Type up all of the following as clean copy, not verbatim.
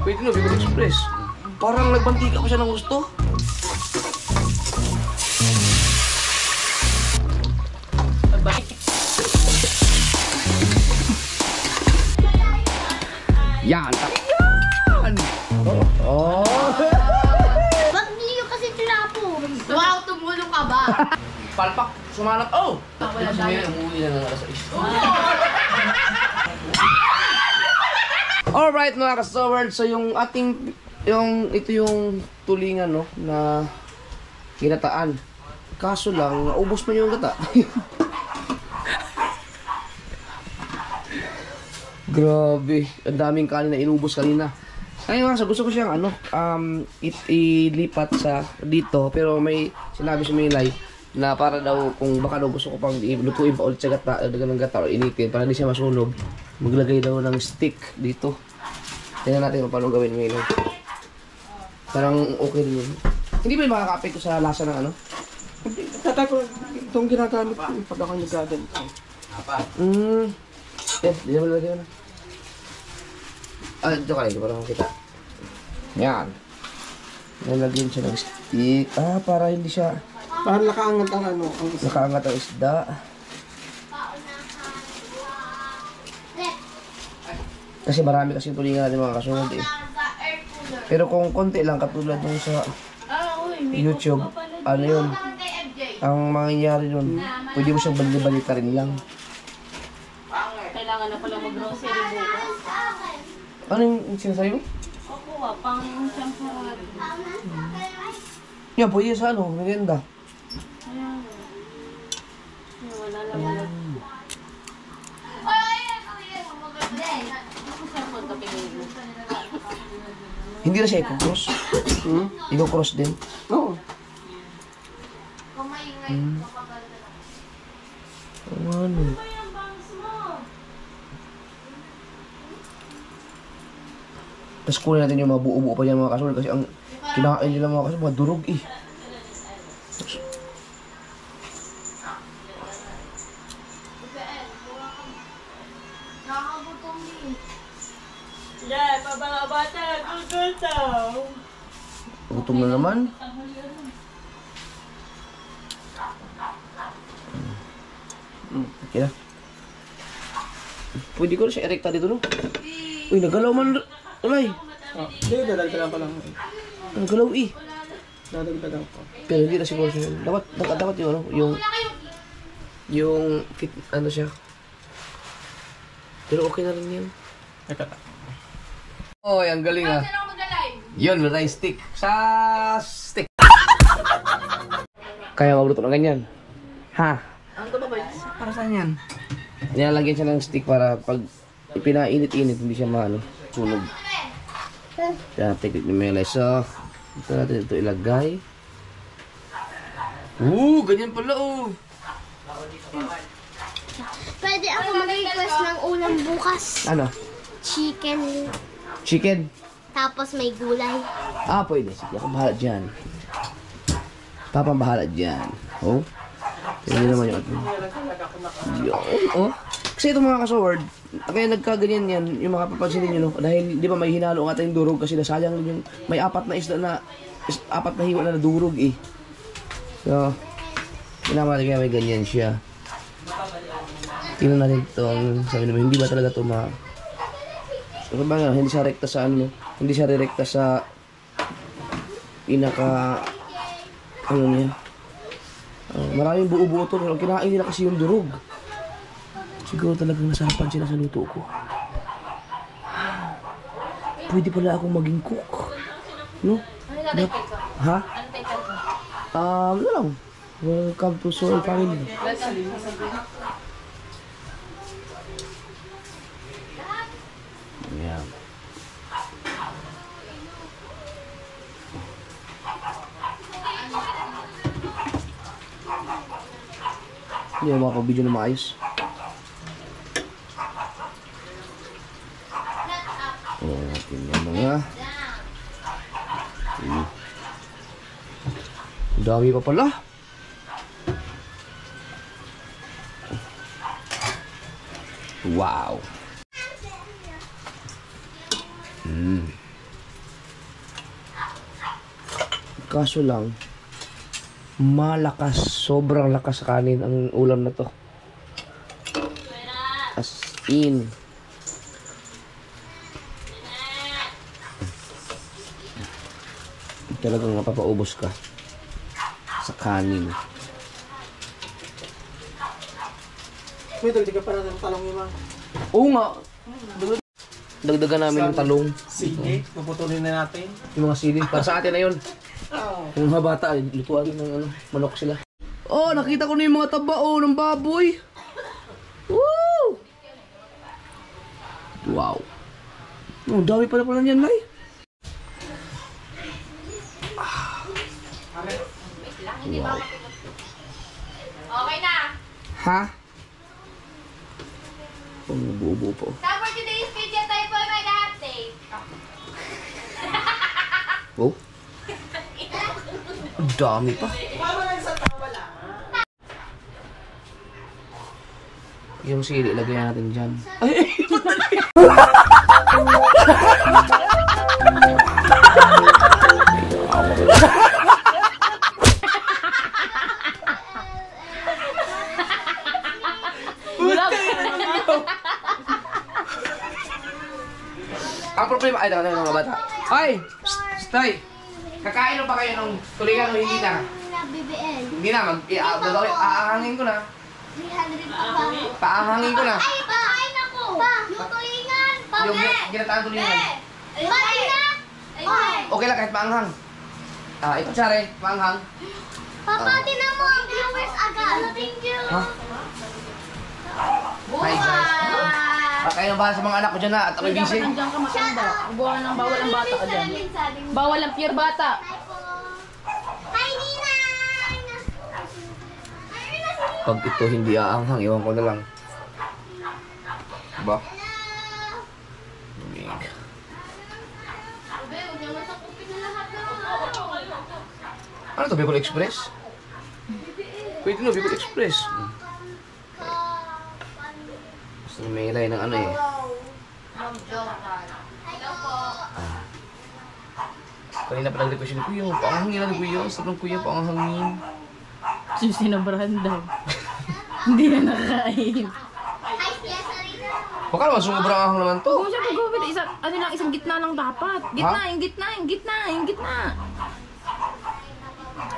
Pwede na, Bicol Express. Parang nagbantika ko siya ng gusto. Yan! Yan! Oh! Ba't hindi nyo kasi tinapo? Wow, tumulong ka ba? Palpak! Sumanap! Oh! Wala tayo. Umuwi na ng alas 6. Alright mga ka-Soward, so yung ating, ito yung tulingan no, na kinataan. Kaso lang, naubos man yung gata. Grabe, ang daming kanin na inubos kanina. Ngayon nga, gusto ko siyang ilipat sa dito, pero may sinabi si Milay na para daw kung baka daw gusto ko pang lutuin pa ulit sa gata, dagan ng gata o initin para hindi siya masunog, maglagay daw ng stick dito. Tingnan natin kung paano gawin Milay. Parang okay din yun. Hindi ba yung makaka-apekto sa lasa ng ano? Tatay ko, itong ginagamit ko pag ako nagaganito. Di naman lalagay na. Ito ka lang, para makita. Yan. Nalagyan siya ng stick. Para hindi siya... Para nakaangat ang ano. Nakaangat ang isda. Kasi marami kasi yung tulingan natin mga kasunod eh. Pero kung konti lang, katulad nung sa YouTube, ano yun, ang mangyayari nun, pwede mo siyang bali-balita rin lang. Kailangan na pala mag-grocery bukas. Ano yung sinasabi mo? Kukuha, pang siyang Yan, pwede sa ano, merienda. Ayan. Wala lang wala. Hindi na siya i-cross. I-cross din. Oo. Ano? Tapos kunin natin yung mga buo-buo pa dyan mga kasunod kasi ang kinakain nila mga kasunod, mga durog eh. Yeah, pa mga bata, gugutom. Gutom na naman. Okay na. Pwede ko na siya erekta dito no? Uy, nagalaw man. Ulay. Hindi, dadagdagan pa lang. Nagalaw eh. Dadagdagan pa. Pero hindi na siguro siya. Dapat yung ano, yung fit, ano siya. Pero okay na rin yan. Nakata. Oh, ang galing ah. Yun, may stick. Sa stick. Kaya magluto ng ganyan. Ha? Ang ito ba ba? Para saan yan? Nilalagyan siya ng stick para pag pinainit-init, hindi siya maano, sunog. Kaya technique ni Melay. So, ito natin ito ilagay. Ganyan pala Pwede ako mag-request ng ulam bukas. Ano? Chicken. Chicken? Tapos may gulay. Pwede. Sige, ako bahala dyan. Papang bahala dyan. Oh? Pwede naman yung atin. Yun, Kasi itong mga kasoward, kaya nagkaganyan yan, yung mga papansinin nyo, no? Dahil di ba may hinalo ang ating durog kasi nasayang yung may apat na isda na, apat na hiwa na durog eh. So, pinamali kaya may ganyan siya. Tingnan natin itong, sabi naman, hindi ba talaga ito hindi siya rekta sa ano, hindi siya rekta sa pinaka, ano niya. Maraming buo-buo ito, pero kinain nila kasi yung durog. Siguro talagang nasarapan sila sa luto ko. Pwede pala akong maging cook. No? Ha? Ano lang. Welcome to Soul Family. Ayan. Hindi ako makapag-video na maayos. Natin yung mga dami pa pala. Wow. Kaso lang, malakas, sobrang lakas sa kanin ang ulam na to. As in. Talagang mapapaubos ka sa kanin. May dagdagan para ng talong yung mga Oo nga. Dagdagan namin ng talong. sige. Puputulin na natin. Yung mga sili. Para sa atin na yun. Oo. Yung mga bata, lutuan ng ano, manok sila. Oh, nakita ko na yung mga taba ng baboy. Woo! Wow. Oh, dami pala niyan, Lai. Wow. Okay na. Ha? Pang-bubo po. Now for today's video, tayo po ay mag-update. Oh? Ang dami pa. Yung sili, ilagay natin dyan. Ay! Ang problema, ay, tama mga bata. Ay! Stay! Kakain na ba kayo nung tulingan o hindi na? BBL. Hindi na, aahangin ko na. 300 pa ba? Paahangin ko na. Ay, kain ako! Pa, yung tulingan! Yung ginataan tulingan. Pati na! Ay! Okay lang kahit maanghang. Ito tsare, maanghang. Papa, tinan mo ang viewers agad. Thank you. Ha? Hi guys. Kayo ang bahala sa mga anak ko dyan na at ako'y busy. Nandiyan ka matanda. Buwan ng bawal ang bata ka dyan. Bawal ang pure bata. Hi, Ninang! Pag ito hindi aanghang, iwan ko na lang. Diba? Big. Ano to, Bicol Express? Pwede no, Bicol Express. Gusto may ilay ng ano eh. Kanina pa nag-request ni Kuya, paanghangin na ni Kuya. Sarap ng Kuya, paanghangin. Sinabrahan daw. Hindi na nakain. Baka naman sobrang ahang naman to. Kung siya mag-gawin, isang gitna lang dapat. Gitna, yung gitna, yung gitna, yung gitna.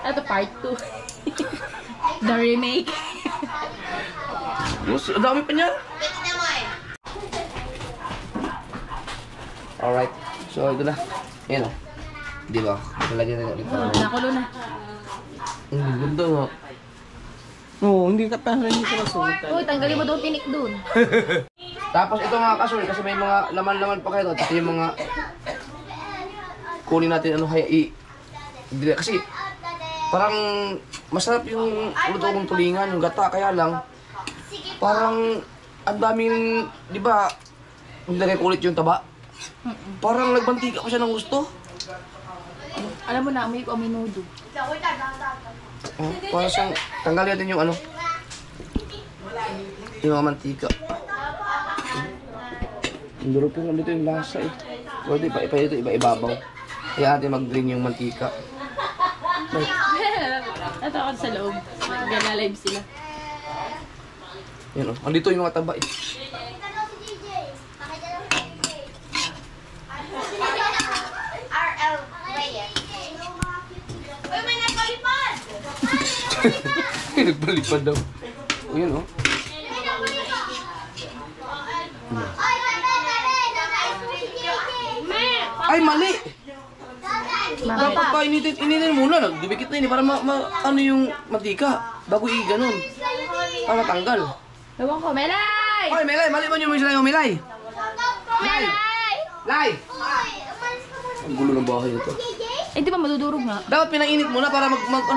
Ito part 2. The remake. Yes, ang dami pa niyan. Alright, so ito na. Ayan o. Di ba? Nalagyan na ulit. Nakulo na. Ang ganda nga. Oo, hindi ka pa hindi ka masulitan. Uy, tanggalin mo daw tinik dun. Tapos ito mga kasul, kasi may mga laman-laman pa kayo. Ito yung mga kunin natin ano kaya kasi parang masarap yung luto kong tulingan, yung gata, kaya lang parang ang daming, di ba, nilagay ko ulit yung taba. Parang nagbantika ko siya ng gusto. Alam mo na, amoy ko aminudo. Oh, parang siyang, tanggalin natin yung ano, yung mga mantika. Ang durog yung nandito yung lasa eh. Pwede iba ibabaw. Kaya natin mag-drain yung mantika. Ito ako sa loob. Nag-live sila. Yan oh, andito yung mga taba eh. RL Reyes. Uy, may nagpalipad! Nagbalipad daw. O yun oh. May nagpalipad! Ay, naka-ice mo si JJ! Ay, mali! Mami. Dapat pa initin muna. Nagdibikit na yun eh, para ano yung mantika. Bago i-ganon. Para matanggal. Ewan ko, Melay! Ay, Melay! Mali man yung mga sila yung Melay! Lai! Lai! Uy, umalis ka muna. Ang gulo ng bahay nito. JJ? Eh, di ba madudurog nga? Dapat pinainit muna para lumabas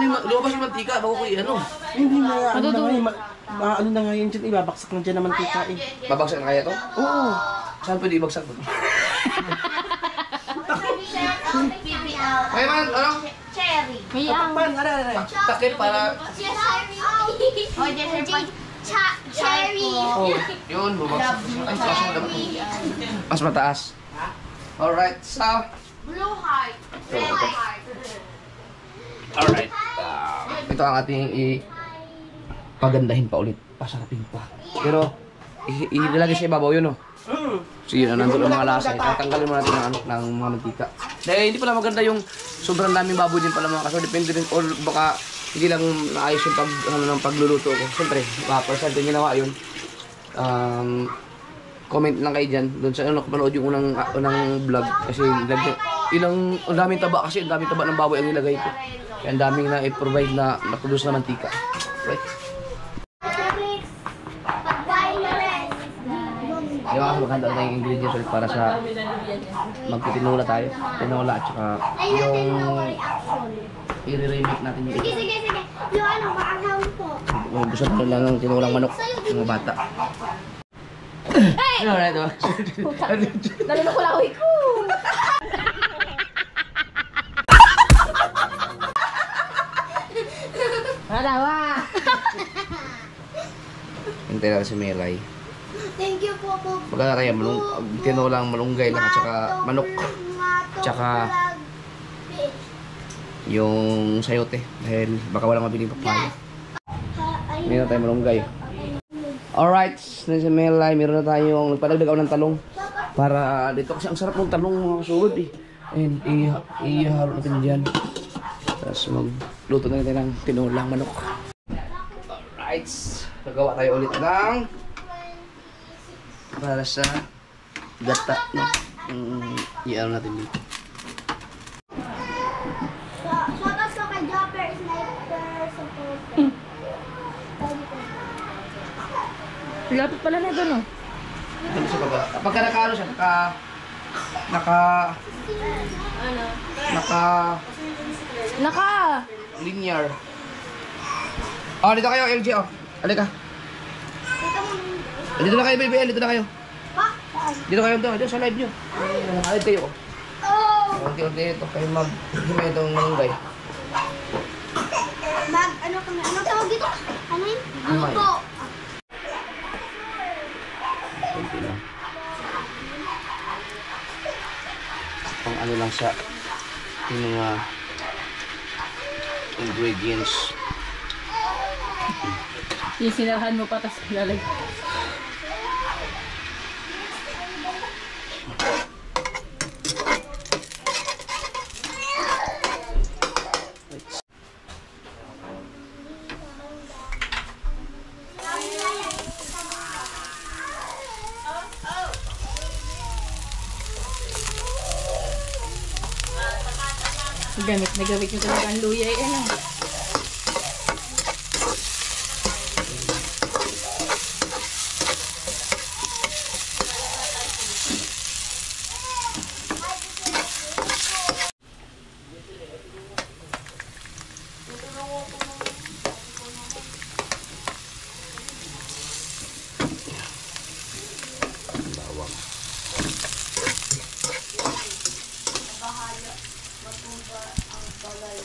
yung mantika bago ko i-ano. Hindi na, ano na Madudurog. nga yung, ano na nga yun dyan, ibabaksak na dyan naman kikain. Babagsak na kaya to? Oo. Saan pwede ibagsak to? BBL. Kaya man, ano? Cherry. May ang... Takip para... Cherry. Oh, yun, bumagsak. Ay, sasya mo dapat. Mas mataas. Alright, so... Blue heart. Red heart. Alright. Ito ang ating pagandahin pa ulit. Pasarapin pa. Pero, ilalagay sa ibabaw yun, no? So yun, nandun ang mga lasa. Tatanggalin mo natin ng mga mantika. Dahil hindi pala maganda yung sobrang daming baboy din pala mga kaso. Depende rin, or baka hindi lang naayos yung pagluluto ko. Siyempre, first time ko ginawa yun. Comment lang kayo dyan. Doon sa nakapanood yung unang vlog. Kasi ang daming taba kasi, ang daming taba ng baboy ang nilagay ko. Kaya ang daming na i-provide na produce na mantika. Right. Di ba kasi maganda tayong ingredients ulit para sa magtitinula tayo. Tinola at saka yung i-remake natin yung Sige. Yung ano, maanghang po. gusto ko lang ng tinulang manok ng mga bata. Ano na ito? Nalulukulawi ko. Matawa. Hintay natin si Melay. Thank you po. Maganda tayo, tinulang malunggay lang at saka manok. Tsaka yung sayote dahil baka walang mabiling papaya. Meron na tayong malunggay. Alright, na si Melay, meron na tayong nagpadagdag ako ng talong para dito kasi ang sarap ng talong mga kasulod eh. And ihalo natin dyan. Tapos magluto na natin ng tinulang manok. Alright, nagawa tayo ulit ng para sa gata, no? I-ano natin dito. Shoutout ko kay Jopper Sniper Support. Lapit pala na doon, oh. Ano siya baba? Pagka naka-ano siya, linear. Oh, dito kayo, LG, oh. Halika. Dito na kayo, baby. Dito na kayo. Dito kayo, dito sa live nyo. Nakalive kayo, oh. Unti-unti ito, kayo mag-himay itong malunggay. Anong tawag dito? Ano yun? Luto. Unti lang. Pang ano lang siya, yung mga ingredients. Yung sinarahan mo pa, tapos lalagay. Gamit na gamit nyo talaga ang luya eh, ano?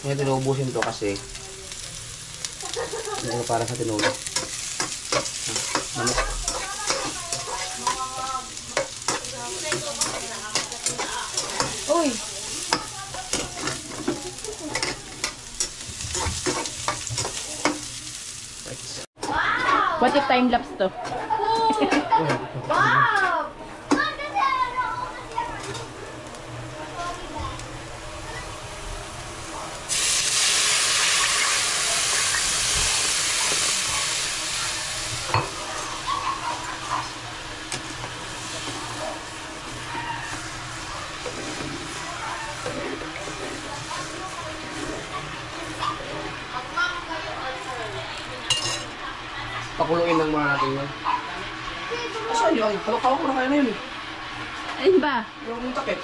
Ngayon tinubusin to kasi hindi ko para sa tinulo. Manok. Uy! What if time lapse to? Wow! Pakuluin lang muna natin yun. Saan yun? Hawak ko na kayo na yun eh. Ayun ba? Yung takip.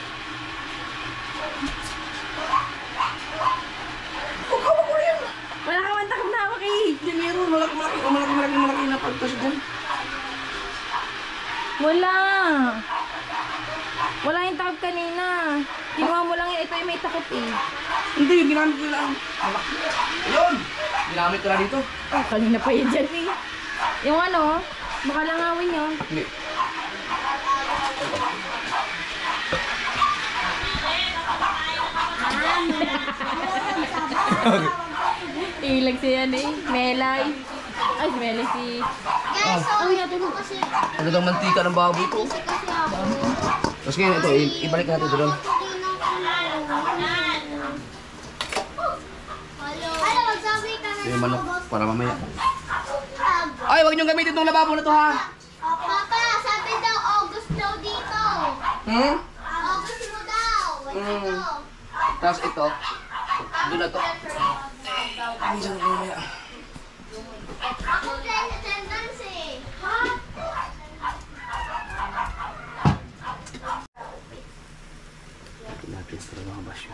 Hawak ko na yan. Wala ka man takam na hawak eh. Hindi meron. Malaki na pagpasok dyan. Wala. Wala yung takip kanina. Kinuha mo lang yun. Ito yung may takip eh. Hindi, yung ginamit ko lang. Hawak. Ayun! Ginamit ko na dito. Oh, kanina pa yun dyan eh. Yung ano, baka langawin yun. Hindi. Ilag siya yan eh. Melay. Ay, si Melay si... Guys, so, Ang natin mo. kasi, Ano daw mantika ng baboy to? kasi ako. Tapos ngayon ito, ibalik natin ito doon. Ano, magsabi kami Yung manok, para mamaya. Papa, Ay, wag niyong gamitin itong lababo na to ha! sabi daw August daw dito. Hmm? August mo daw. Dito. Tapos ito, doon na to. Ay, dyan ko mamaya. Ako din attendance eh. Ha? Natin para mga basyo.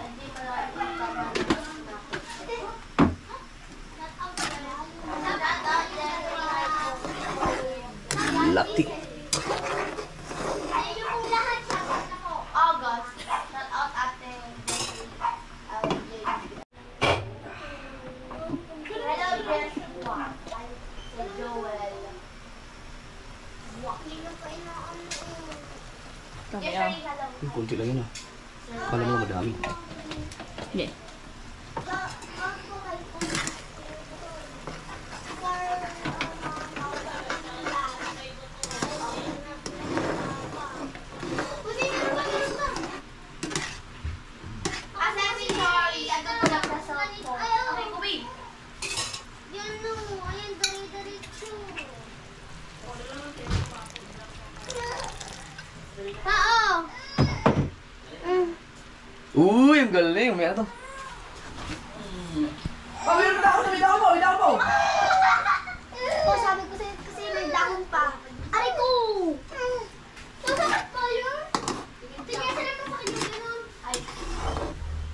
Latik. Ayun yung lahat sa ako. August. Shout out ate. Hello, Joshua. Si Joel. Walking na pa inaano. Kami Yes, ah. sorry, hello. Yung kunti lang yun ah. Kala mo na madami. Yeah. Uy, ang galing. May ano to? Oh, sabi ko sa'yo kasi may dahon pa. Aray ko! Masakit pa yun? Sige, sila pa sa kanya ganun. Ay.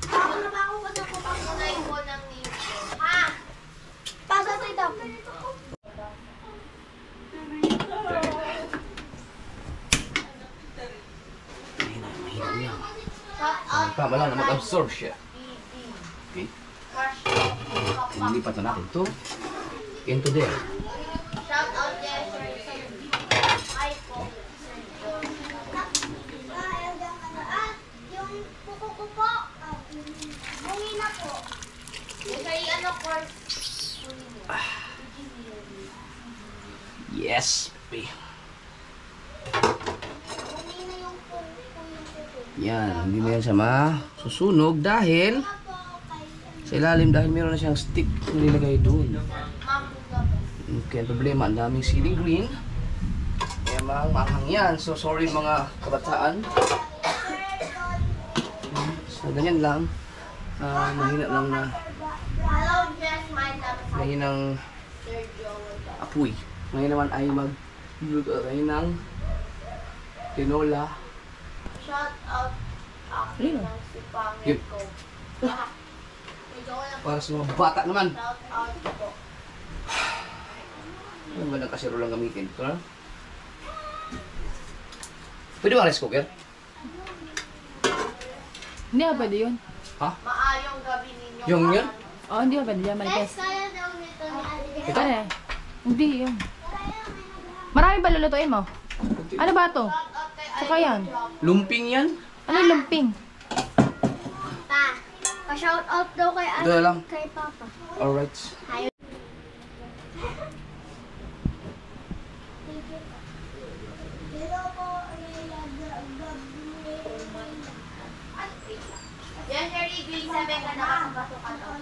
Ako na ba ako kasi ako pakulay ko ng nito. Ha? Pasa sa'yo daw. Mahina niya. Shout out. Tama lang na mag-absorb siya. Okay. Ililipat na natin to into there. Shout out there, Sir Ay po. Yung kuko ko po. Bungi na po. Yung ano course. Yes, babe. Bungi na yung kuko. Yan, hindi na yan siya masusunog dahil sa ilalim dahil meron na siyang stick na nilagay doon. Okay, ang problema, ang daming ceiling green. Kaya mahang yan. So, sorry mga kabataan. So, ganyan lang. Mahina lang na Hello, Jess, my love. mahinang Sir Joel. apoy. Ngayon naman ay magluto tayo ng tinola. Shout out ako Ayun. ng si Pangit Yun. ko. Medyo ko lang Para sa mga bata naman. shout out po. Ano ba ng kasero lang gamitin? Ito na. Pwede ba rice cooker? Hindi ba pwede yun? Ha? Maayong gabi ninyo. Yung yun? Oo, hindi ba pwede yan, Guys, Marites? kaya daw nito ni Ate. Ito? Ano? Hindi yun. Marami ba lulutuin mo? Ano ba to? Shout out kay Saka yan. Lumping yan? Ano yung lumping? Pa. Pa-shout out daw kay Ito na lang. Kay Papa. Alright. Yan, Jerry, grade 7 ka nakasabasok ka daw.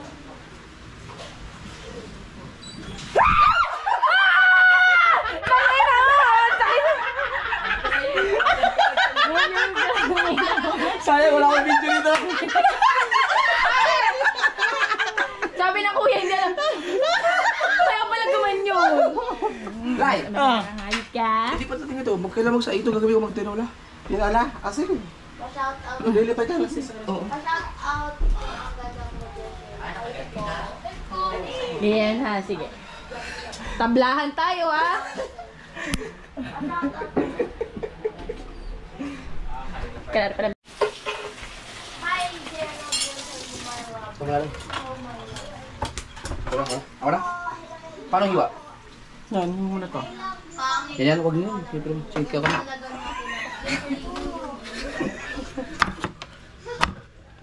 Sayang, wala akong video nito. Sabi ng kuya, hindi alam. Kaya pala guman yun. Lai! Hayop ka. Hindi pa natin ito. Magkailan sa ito gagawin ko magtinola. Pinala? Sige. Pa-shout out. Ano, lilipay ka na sis. Oo. Pa-shout out. Ang ganda mo, Jesse. Yan ha, sige. Tablahan tayo ha. Kaya Hi, Jenna. Ito na lang. Wala ko. Ako na? Paano hiwa? Yan, yung muna to. Pangit Ganyan, huwag yun. Siyempre, check ka ba? talaga natin.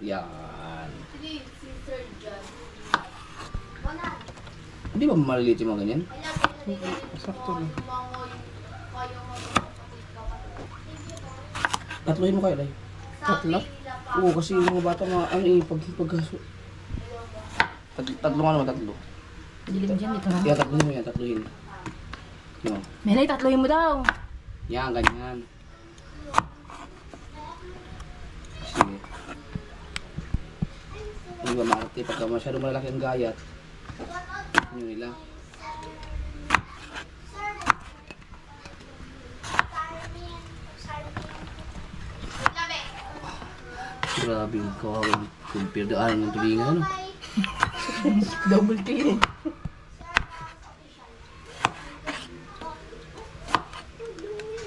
Yan. Sige, si Sir John. Hindi ba maliliit yung mga ganyan? Sakto lang. Tatlohin mo kayo, Lai. Tatlo? Oo, kasi yung mga bata mga ano eh, tatlo nga naman, tatlo. Dilim dyan, dito na. Kaya tatlohin mo yan, tatlohin. No. Melay, tatlohin mo daw. Yan, ganyan. Sige. Hindi ba Marte, pagka masyadong malaki ang gayat, ano nila? Grabe yung kawawin. Compare daan ng tulingan, ano? Double kill.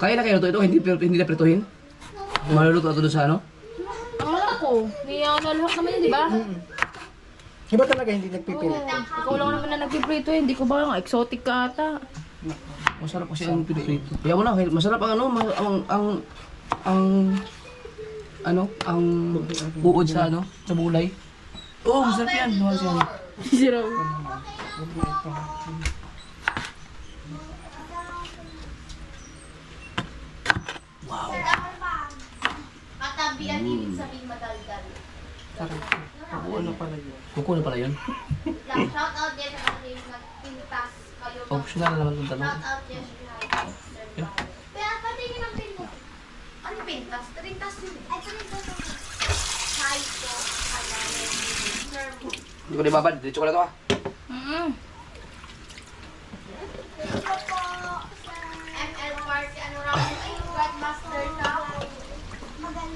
Kaya na kayo ito, hindi na prituhin? Maluluto ito doon sa ano? Ang alam ko, hindi ako nalahak naman yun, di ba? Iba talaga hindi nagpipilit. Ikaw lang naman na nagpiprito eh. Hindi ko ba yung exotic ka ata? Masarap kasi ang prito. Kaya mo na, masarap ang ano, ang buod sa ano, sa bulay. Oo, masarap yan. Dumaan siya. Zero. Katabi ang ibig sabihin madaldal. Sarap. Oo, ano pala yun? Kuko na pala yun. Shout out din sa mga nagpintas kayo. Optional na naman itong tanong. Shout out yes, Pero patingin ang pintas. Ano pintas? Trintas yun. Ay, trintas. Hi po. Hindi ko na ibabad. Diretso ko na ito ah. ML Party, ano raw ay Grandmaster na.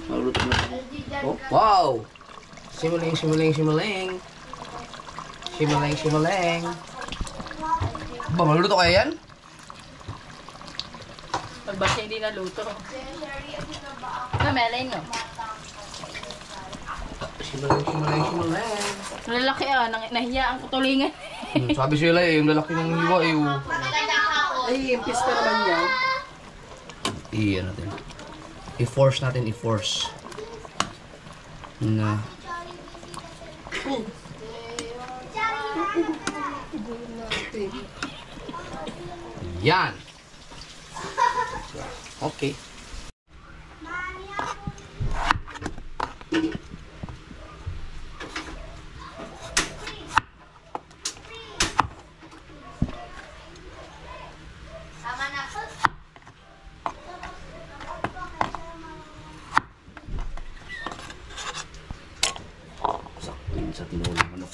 Maluluto na. Oh, wow! Simuling. Ba, maluluto kaya yan? Pag ba siya hindi naluto? Melay, no? Simuling. Lalaki ah, nahiya ang kutulingan. Sabi sila eh, yung lalaki ng hiwa eh. Magandang hapon. Ay, impis ka naman yan. I-ano natin. I-force natin, i-force. Na. Yan. Okay. Tama na. Sakto yun sa tinulang manok.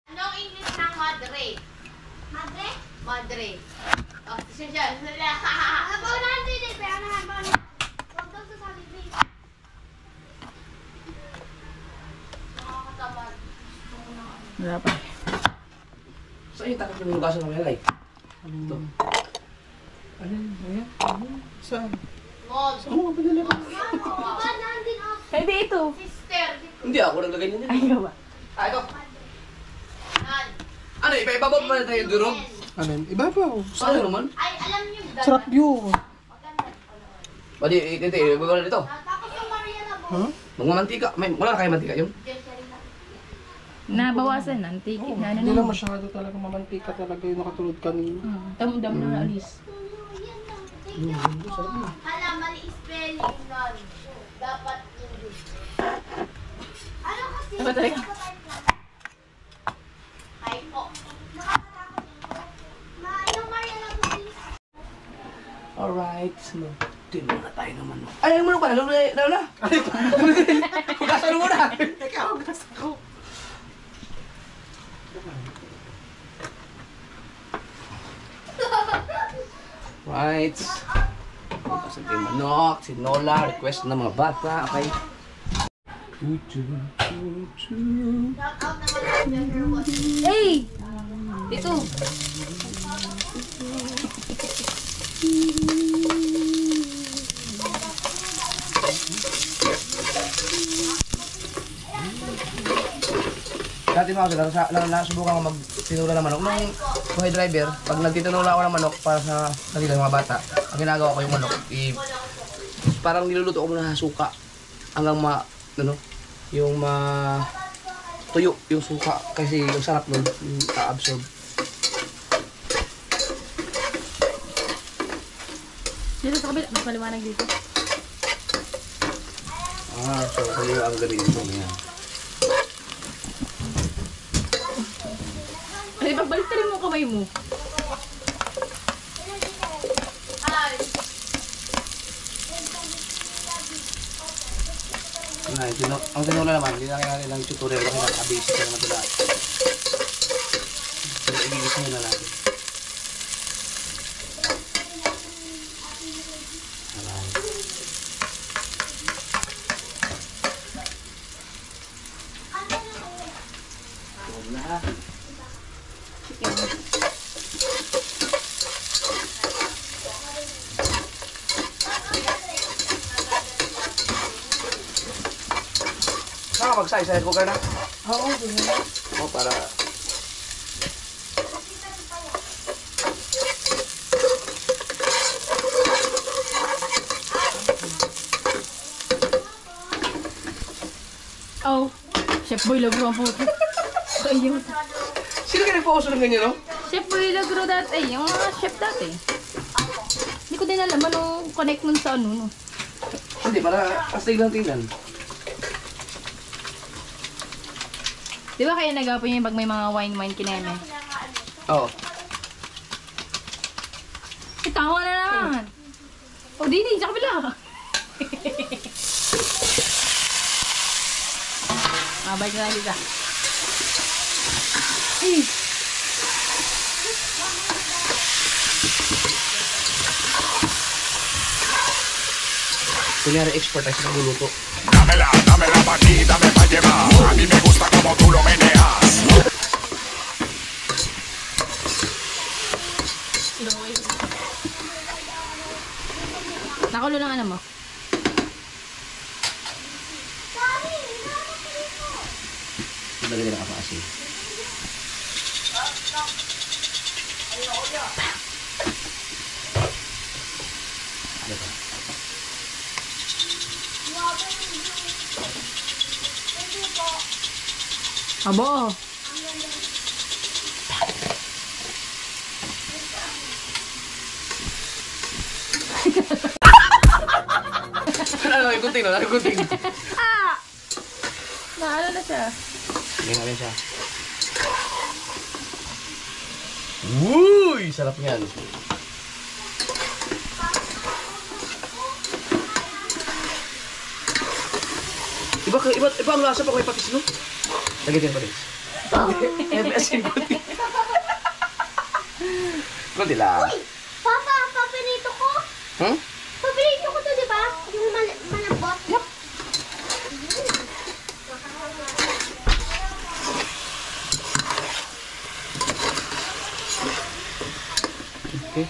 Anong English ng madre? Madre? Madre. Oh, siya. Paunahan din eh. Paunahan. Huwag daw sasabi, please. Nakakatamad. Wala pa. Saan yung takot yung lugasan ng melay? Ito. Ayan? Saan? Mom. Saan mo pinili ko? Diba nandun ako? Hindi ito. Sister. Hindi ako naglagay niya. Ayaw ba? Ah, ito. Nan. Ano, iba-iba ba ba tayo durog? Ano yun? Iba pa. Saan naman? Ay, alam niyo ba? Sarap yun. Maganda. Badi, ito, iba-iba na dito. Tapos yung Mariana mo. Huh? Magmamantika. Wala na kayo mantika yun? Nabawasan, antique. Oo, Na, hindi lang masyado talaga mamantika talaga yung nakatulad kanina. Dam-dam na alis. Hala, mali spelling nun. Dapat English. Ano kasi? Ano talaga? Hi po. Yung Mariana mo, please. Alright. Tinuro na tayo naman. Ay, ano mo ka? Lalo na. Hugasan mo na. Ikaw, gas ako. Right. Hugasan tayo manok. Si Nola. Request ng mga bata. Okay. Shout out naman sa Girl. Hey! Dito. Dati mga kasi, nasubukan ko magtinula ng manok. Nung buhay driver, pag nagtitinula ako ng manok para sa kanila mga bata, ang ginagawa ko yung manok, parang niluluto ko muna sa suka hanggang yung tuyo yung suka kasi yung sarap nun, yung absorb. Dito sa kabila, mas maliwanag dito. So kayo ang gawin ito niya. Ay, pagbalik tayo mo kamay mo. Ang tinula naman, hindi na kailangan ng tutorial kasi nakabasic na naman ito. So, i-gigis muna natin. Nakapag-size cooker na? Oo, ganyan. Para... Oh, Chef Boy Lagro ang puto. Ayun. Sino ka nagpa-uso ng ganyan, no? Chef Boy Lagro dati, yung mga chef dati. Hindi ko din alam anong connect nun sa ano, no? Hindi, para astig lang tingnan. Di ba kaya nagapo niya pag may mga wine kineme? Oo. Tawa na naman! O, dini, sa kabila! Balik na lang dito. Ay! Kunyari expert tayo sa pagluluto. Dámela pa' aquí, dame pa' llevar. A mí me gusta como tú lo meneas. Nakulo ng ano mo? Lagay din ang asin. Abo! Ano, ikuting na, ikuting. Ah! Naano na siya. Tingnan natin siya. Uy! Sarap niyan. Iba ang lasa pa kay patis, no? Lagay din patis. Asin kunti. Kunti lang. Uy! Papa, paborito ko! Hmm? Paborito ko to, di ba? Yung malambot. Yup! Okay.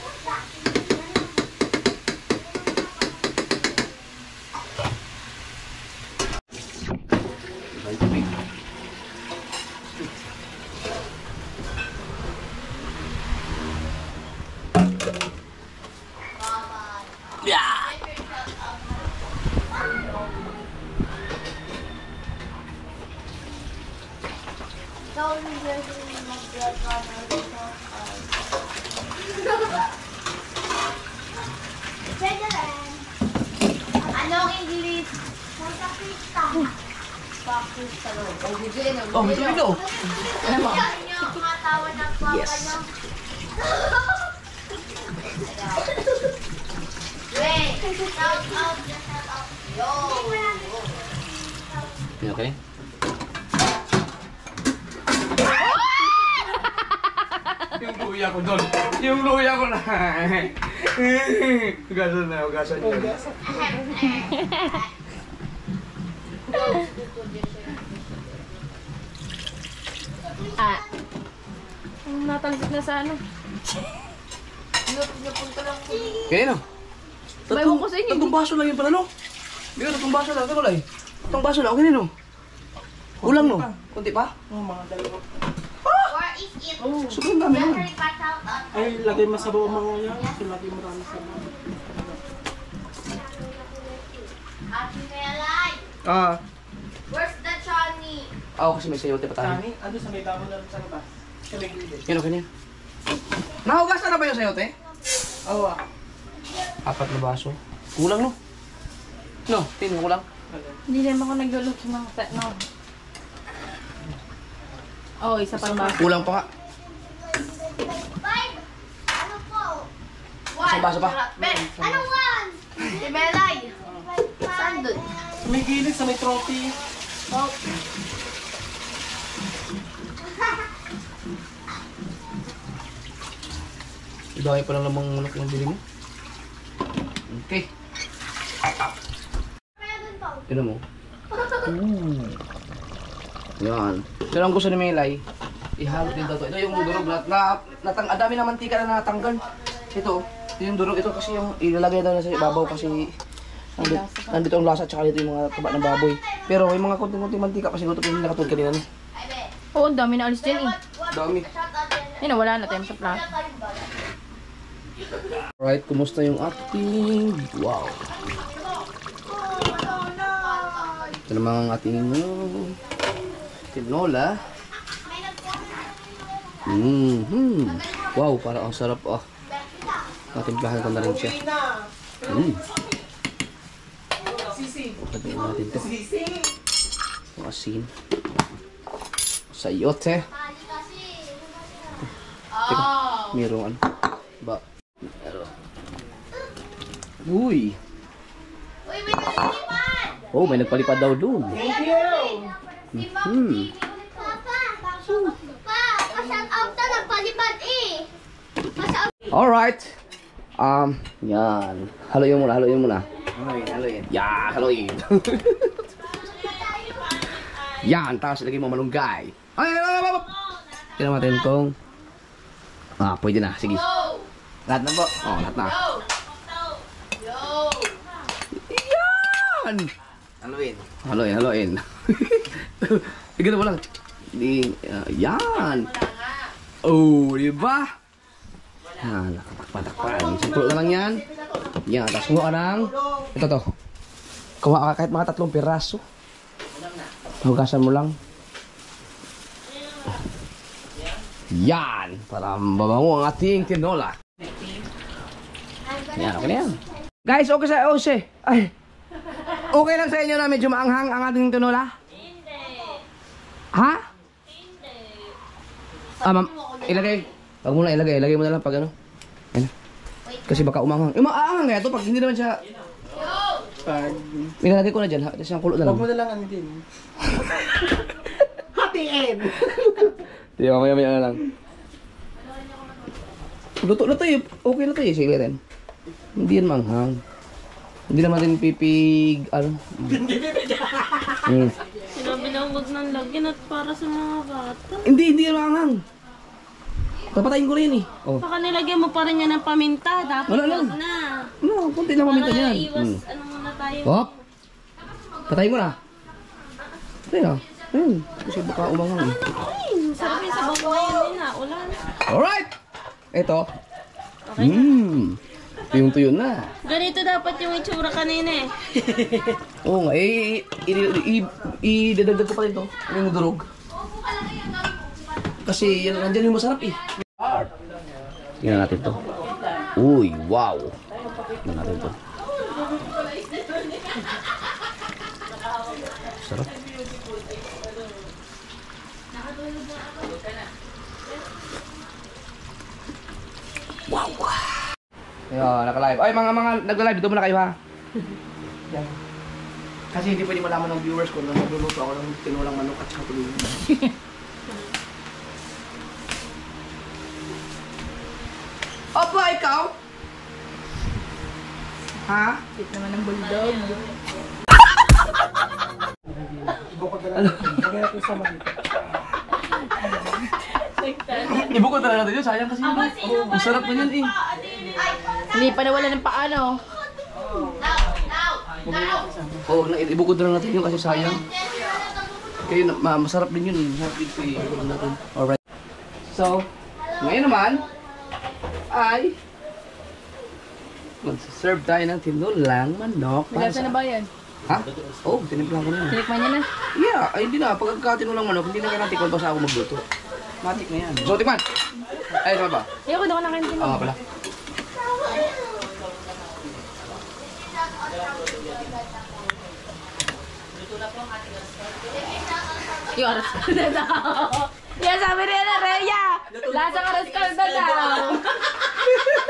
Pwede rin. Anong English? Santa Crista. Oh, may tubig daw. Ano mo? Yan yung mga tawag ng papa Yes. nyo. Wait, shout out, shout out. Yo! Okay. Yung luya ko doon. Yung luya ko na. Ugasan na, ugasan niya. Ah. Natalsik na sa ano. Ganyan, no? Bayaw ko sa inyo. Tatlong baso lang yun pala, no? Hindi ka, tatlong baso lang. Ito lang. Tatlong baso lang. Okay na, no? Kulang, no? Kunti pa? Oh, mga dalawa. Or is it? Sobrang dami, no? Very pa shout out. Ay, lagay masabaw ang mga yan. Kasi lagay marami sabaw. Ate Melay, Ah. where's the Kasi may sayote pa tayo. Kani, ano sa may tao na sa labas? Sa may gilid. Yan, okay na yan. Nahugasan na ba yung sayote? Oo. 4 na baso. Kulang, no? No, kulang. Hindi naman ako nagluluto ng no. Isa pang baso. Kulang pa nga. Ano po? Isang baso pa. Anong one? Si Belay. Saan dun? Sa may gilid, sa may trophy. Ibigay pa lang namang manok yung bili mo. Okay. Tignan mo. Yan. So ang gusto ni Melay, ihalo din daw to. Ito yung durog ang dami na mantika na natanggal. Ito yung durog. Ito kasi yung ilalagay daw na sa ibabaw kasi nandito ang lasa at saka dito yung mga taba ng baboy. Pero may mga konting-konting mantika pa siguro yung nakatulad kanina. No? Oo, ang dami na alis dyan eh. Dami. Yun, wala na tayo sa plato. Alright, kumusta yung ating... Wow. Ito naman ang ating tinola. Wow, parang ang sarap ah. Natimplahan ko na rin siya. Sisi. Pagkain natin ito. Sisi. Ang asin. Sayote. Teka, mayroong ano. Ba? Meron. Uy! Uy, may nalilipad! Oh, may nagpalipad daw doon. Thank you. Papa! Pa! Pa-shout out na nagpalipad eh! Pa-shout Alright. Yan. Haluin muna. Haluin. Yeah, haluin. Yan, tapos ilagay mo malunggay. Ay. Tignan natin kung... pwede na. Sige. Lahat na po. Lahat na. Yan! Haluin. Tignan mo lang. Yan. Oh, diba? Yan, nakatakpan. Simple na lang yan. Yan, tapos kuha ka ng... Ito to. Kuha ka kahit mga 3 piraso. Hugasan mo lang. Yan! Para mabango ang ating tinola. Yan, okay na yan. Guys, okay sa... Ay! Okay lang sa inyo na medyo maanghang ang ating tinola? Hindi. Ha? Hindi. Ma'am, ilagay. Huwag mo na ilagay. Ilagay mo na lang pag ano. Yan. Kasi baka umanghang. Maanghang kaya to pag hindi naman siya... Pag... Ilalagay ko na dyan. Tapos yung kulo na lang. Huwag mo na lang ano din. Happy end! Hindi, mamaya na lang. Luto na to eh. Okay na to eh. Sige rin. Hindi yan manghang. Hindi naman din pipig... Ano? Sinabi lang huwag nang lagyan at para sa mga bata. Hindi yan manghang. Papatayin ko rin eh. Oh. Baka nilagyan mo pa rin yan ng paminta. Dapat Wala lang. huwag na. No, kunti lang paminta Para dyan. iwas, ano muna tayo. Hop! Patayin mo na. Patayin na. Ayun. Kasi baka umanghang eh. Ay, sarap yung sabaw ko ngayon nila. Ulan. Alright! Ito. Tuyong-tuyo na. Ganito dapat yung itsura kanina eh. Oo nga. Idadagdag ko pa rin ito. Yung durog. Kasi yan, nandyan yung masarap eh. Tingnan natin to. Uy, wow. Tingnan natin to. Sarap. Wow. Ayan, naka-live. Ay, mga nagla-live, dito muna kayo ha. Yan. Kasi hindi pwede malaman ng viewers ko na nagluluto ako ng tinulang manok at saka tuloy. Opo, ikaw? Ha? Sit naman ng bulldog. Ibukod talaga natin yun, sayang kasi yun. Ang sarap na yun eh. Hindi pa nawala ng paano. Oo, ibukod na lang natin yun kasi sayang. Kaya masarap din yun. Masarap din ko ibukod natin. Alright. So, ngayon naman, ay magsaserve tayo ng tinulang manok. Nilasa na ba yan? Ha? Oo, tinimpla ko na yan. Tinikman niya na. Yeah, ay hindi na. Pagkakatin mo lang manok, hindi na kailangan tikman pa sa ako magluto. Matik na yan. So, tikman! Ay, sama ba? Ayoko na ako nakain din. Oo nga pala. Yung oras ko na daw. Yan sabi niya na, Rhea! Lasang oras ko na daw.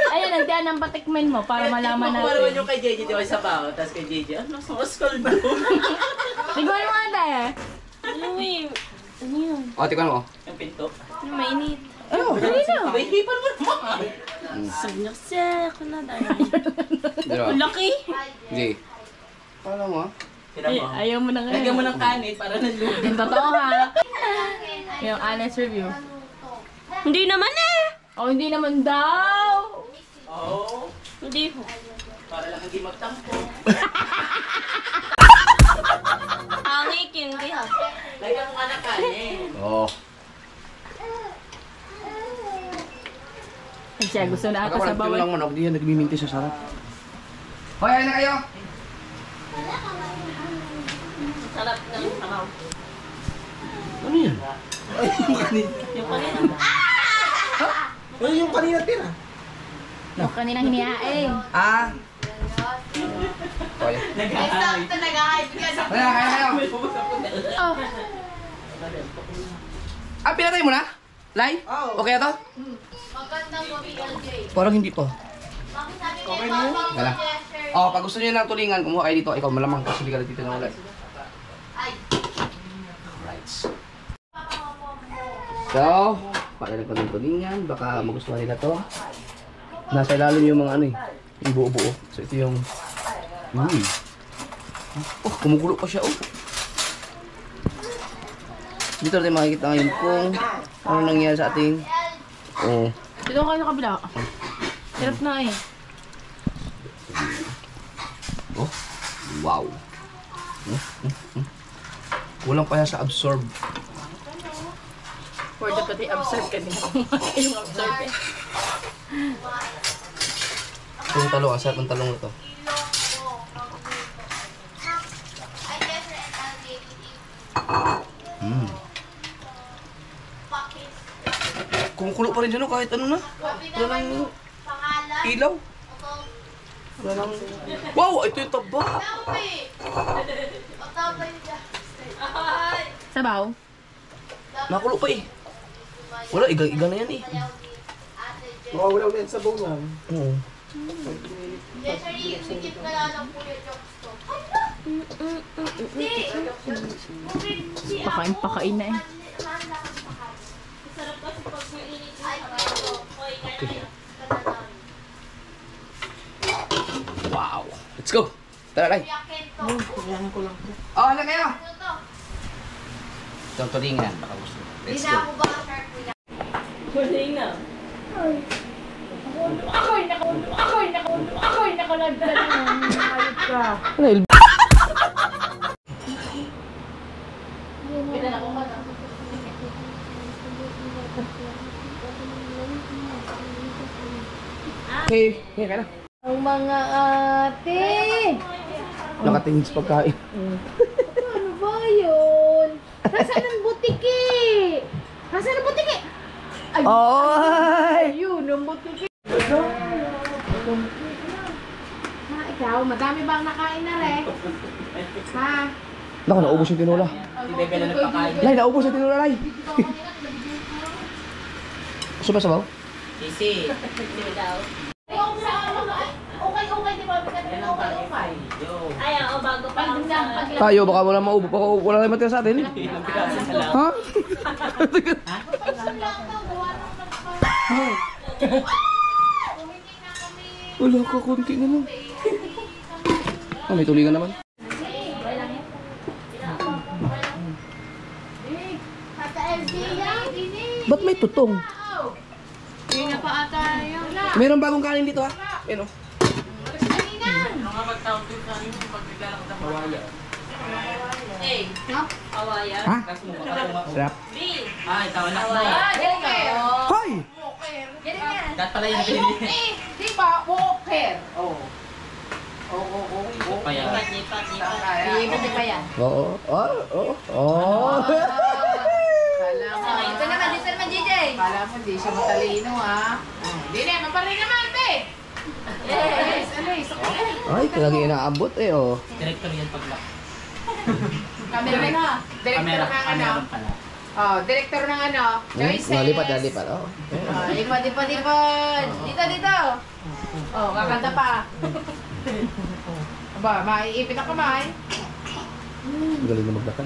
Ayun, nandiyan ang patikmen mo para malaman Kumakuha naman natin. yung kay JJ, di ba sa bao, tapos kay JJ, ano, sumaskal daw. Tignan mo nga tayo. Ano eh? Ano yun? O, tikman mo. Yung pinto. Ano mainit? Ano? Dali na. May hipan mo naman. Sabi niya kasi ako na dahil. Diba? Laki! Hindi. Paano mo? Tira mo. Ayaw mo na Lagyan mo ngayon. ng kanin para naluto. Yung totoo ha. Yung honest review. Hindi naman eh! Oh, hindi naman daw. Oo. Hindi ko. Para lang hindi magtampo. Angik yun, hindi ha. Lagyan mo ka ng kanin. Oo. Ay, siya gusto na ata sa Pagka walang bawal. lang manok, di yan nagmiminti sa sarap. Hoy, ayun na kayo! Sarap ng tamaw. Ano yan? Yung kanina. Ano yung kanina tira? Yung kaninang hinihain. Ah! Hoy. Nag-ahay. Kaya. Oh, Ah, pinatay mo na? Lai? Oo. Okay na to? Parang hindi pa. Okay na yun? Wala. Oh, pag gusto niyo ng tulingan, kumuha kayo dito. Ikaw malamang kasi hindi ka dito na ulit. Alright. So, paalala ko ng tulingan. Baka magustuhan nila to. Nasa ilalim yung mga ano eh. Yung buo-buo. So, ito yung... Oh, kumukulo pa siya oh. Dito natin makikita ngayon kung ano nangyari sa ating... Oh. dito kayo sa kabila. Hirap na eh. Oh, wow. Kulang pa yan sa absorb. For the pati absorb ka din. Yung absorb eh. Itong talong, ang sarap ng talong ito. Kumukulo pa rin dyan, oh, kahit ano na. Wala nang ilaw. Wala nang... Wow! Ito yung taba! Sabaw. Nakulo pa eh. Wala, iga na yan eh. Mawawala ulit sa buong yan. Oo. Pakain na eh. Wow! Let's go! Tara, Lai! Kailangan ko lang po. Oh, ano kayo? Itong tulingan, baka gusto. Let's go. Huling na. Ako'y nakalagdan ng ayot ka. Okay, okay ka na. Ang mga ate! Nakatingin sa pagkain. Ano ba yun? Nasaan ang butiki? Nasaan ang butiki? Ay, Oy! ayun, ang butiki. Ha, ikaw, madami bang nakain na re? Ha? Naku, naubos yung tinola. Si Bebe na nagpakain. Lai, naubos yung tinola, Lai. Gusto ba sabaw? Easy. Easy daw. Okay, di ba? Yan ang okay. Yo. Ay, oo, bago pa lang sa... Tayo, baka wala maubo. Baka wala tayong matira sa atin. Ilang piraso na lang. Ha? Wala ka, konti na lang. Oh, may tulingan naman. Ba't may tutong? Hindi na pa ata yun. Mayroong bagong kanin dito ha. Ayun oh. Ano nga magtawag yung kanin yung pagbigalang ng mawaya? Eh, kawayan. Ha? Tapos mo baka Sarap. B. Ay, tawa na. Galing ka. Hoy! Kat pala yung pinili. Di ba? Walker. Oo. Oo. Pa yan. Iibig pa yan. Oo. Ito naman, DJ. Kala mo, di siya matalino, ha? Hindi na, maparin naman, be! Alis. Ay, talaga inaabot eh, oh. Director yan pag-lock. Cameraman na. Director ng ano? Pala. Oh, director ng ano? Choices. Nalipat, oh. Lipad. Dito. Oh, kakanta pa. Aba, maiipit ang kamay. Galing na maglakan.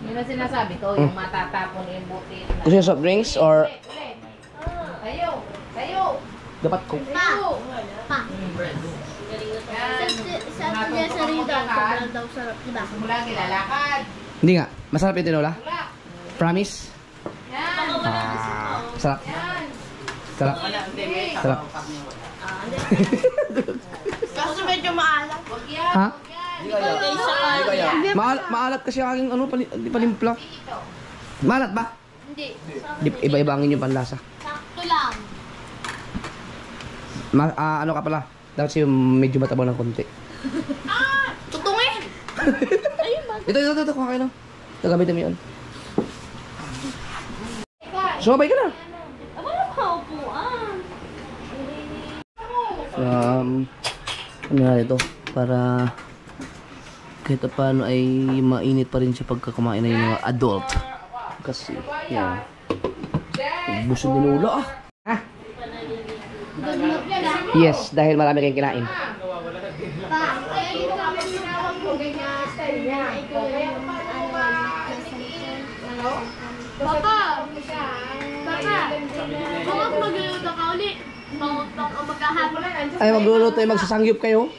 Yun ang sinasabi ko, yung matatapon yung buti. Gusto niyo soft drinks or Ulit. Tayo. dapat ko? Pa. Yan. Sabi niya sa Rita, sobrang daw sarap, diba? Mula nilalakad. Hindi nga. Masarap yung tinola? Wala. Promise? Yan. Sarap. Yan. Sarap. Sarap. Kaso medyo maalat. Huwag yan. Ha? Hindi Maalat kasi ang aking ano, palimpla. Maalat ba? Iba-iba ang inyong panlasa. sakto lang. Ano ka pala? Dapat siya medyo matabang ng konti. Tutungin! Ito. Kuha kayo lang. Ito, gamitin mo yun. Sumabay ka na. Wala pa upuan. Ano nga ito? Para kahit paano ay mainit pa rin siya pagka kumain na yung mga adult. Kasi, yan. Busog din ulo ah. Yes, dahil marami kayong kinain. Pa, kaya dito kami tinawag mo, ganyan style niya. Ikaw yung Papa! Bakit magluluto ka ulit? Maghahapon. Ay, magluluto ay magsasangyup kayo?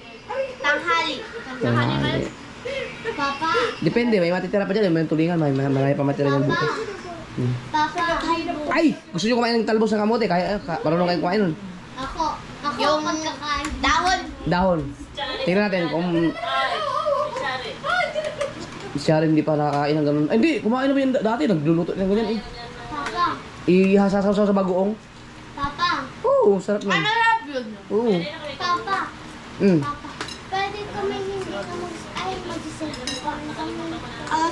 Tanghali. Tanghali ba yun? Papa! Depende, may matitira pa dyan. May tulingan, marami pa matitira dyan bukas. Papa! Ay! Gusto nyo kumain ng talbos ng kamote? Marunong kayong kumain nun? Ako yung magkakain. Dahon! Dahon. Tingnan natin kung siya rin hindi pa nakakain ng ganun. Ay, hindi, kumain na ba yun dati? Nagluluto ng ganyan eh. Papa! Ihasasaw sa bagoong. Papa! Oo, sarap nun. Sarap yun! Oo. Papa! Mm. Papa! Pwede kami hindi ka mag-cellphone na kami.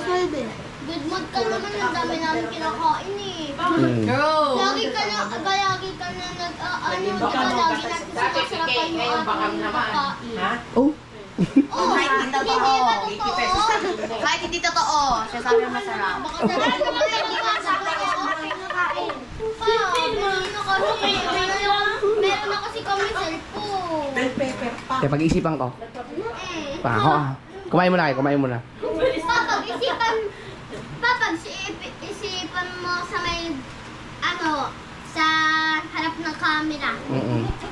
Pwede. Good mood ka naman, ang dami namin kinakain eh. Lagi ka na nag-ano, lagi natin sinasarapan yung ating kinakain. Oh. Oh, kahit hindi totoo. Kahit hindi totoo, sasabi mo masarap. Baka sarap naman hindi ka sa kinakain. Pa, meron na kasi kami cellphone. Kaya pag-isipan ko. Pa, ako ah. Kumain mo na kayo, kumain mo na. Pag-isipan mo sa may, sa harap ng camera.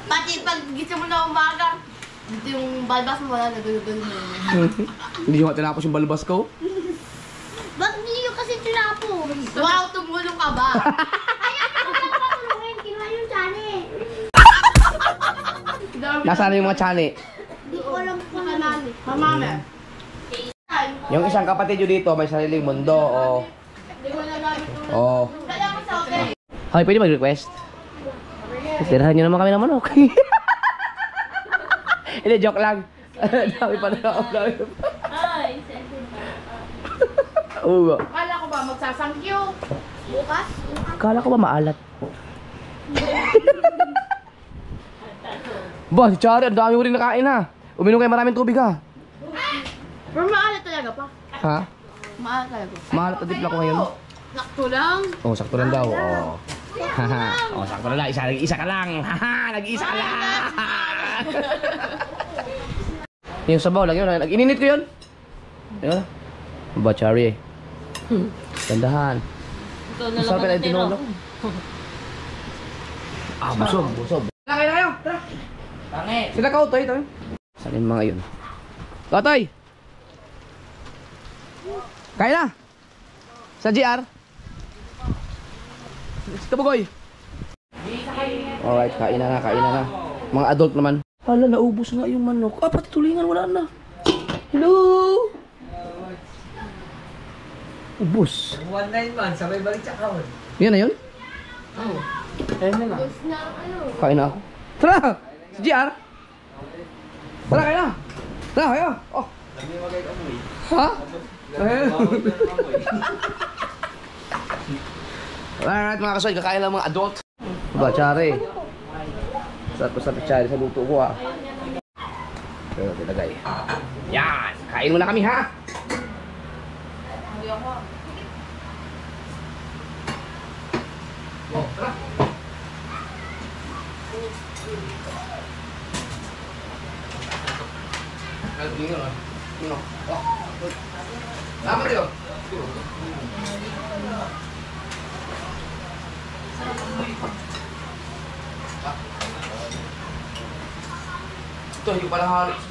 Pati pag gising mo na umaga, yung balbas mo wala, nagulugol mo. Hindi nyo nga tinapos yung balbas ko. Ba't hindi nyo kasi tinapos? Wow, tumulong ka ba? Ayaw ko lang patulungin, kinuha yung tsani. Nasaan yung mga tsani? Hindi ko alam kung kanani. Mamami. Yung isang kapatid nyo dito, may sariling mundo, o... Oh. Kaya ko sa okay. Hoy, pwede mag-request? Tirahan nyo naman kami ng manok. Hindi, joke lang. Dami pa na ako. Oo. Akala ko ba magsasangkyo? Bukas? Kala ko ba maalat? Ba, si Chari, ang dami mo rin nakain ha. Uminom kayo maraming tubig ha. Pero maalat talaga pa. Ha? Maalat talaga. Maalat na dipla ko ngayon. Sakto lang. Oh, sakto lang daw. Oh. Haha. Oh, sakto lang daw. Isa ka lang. Haha, nag-isa ka lang. Yung sabaw, lagi mo na. Ininit ko yun. Ayun. Ba, Chari eh. Tandahan. Ikaw na lang Masarap na yung tiro. tinulog. Ah, busog. Kain na kayo. Tara. Pangit. Sila ka, Otoy. Saan yung mga yun? Otoy! Kain na! Sa GR. Ito, Bugoy. Alright, kain na. Mga adult naman. Hala, naubos nga yung manok. Ah, pati tulingan, wala na. Hello! Ubus. 191, sabay balik sa kaon. Yan na yun? Oo. Ayun na lang. Kain na ako. Tara! Sa GR! Tara, kain na! Na, hayo. Oh. Ha? Alright mga kasoy, kakain lang mga adult. Ba, tsari. Sarap sa tsari sa luto ko ha. Pero tinagay. Yan! Kain muna kami ha! Oh, tara! Tama tayo. Ito, yung pala halos.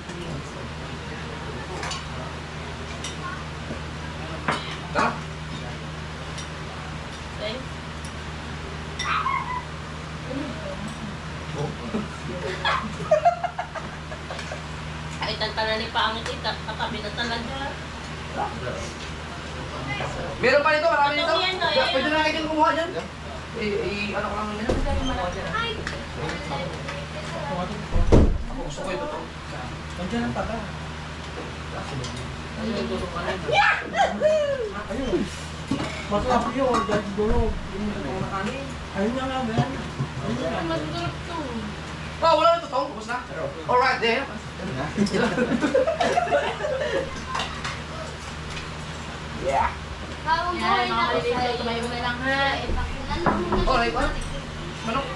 Tara. Kahit ang tanan ni pangit katabi na talaga. Meron pa nito, marami nito. Yan, no, yan. Pwede na kayo kumuha dyan. Ano ko lang nila. Ako gusto ko ito. Nandiyan ang taga. Ayun. Masarap yun. Dahil siguro, yung nakanin. Ayun nga nga, man. Masarap to. Oh, wala na ito, Tong. Tapos na. Alright, there. Yeah. Bawang Yan, buhay mga na. kalilito, tumayo na lang ha. Alright, ba? Manok.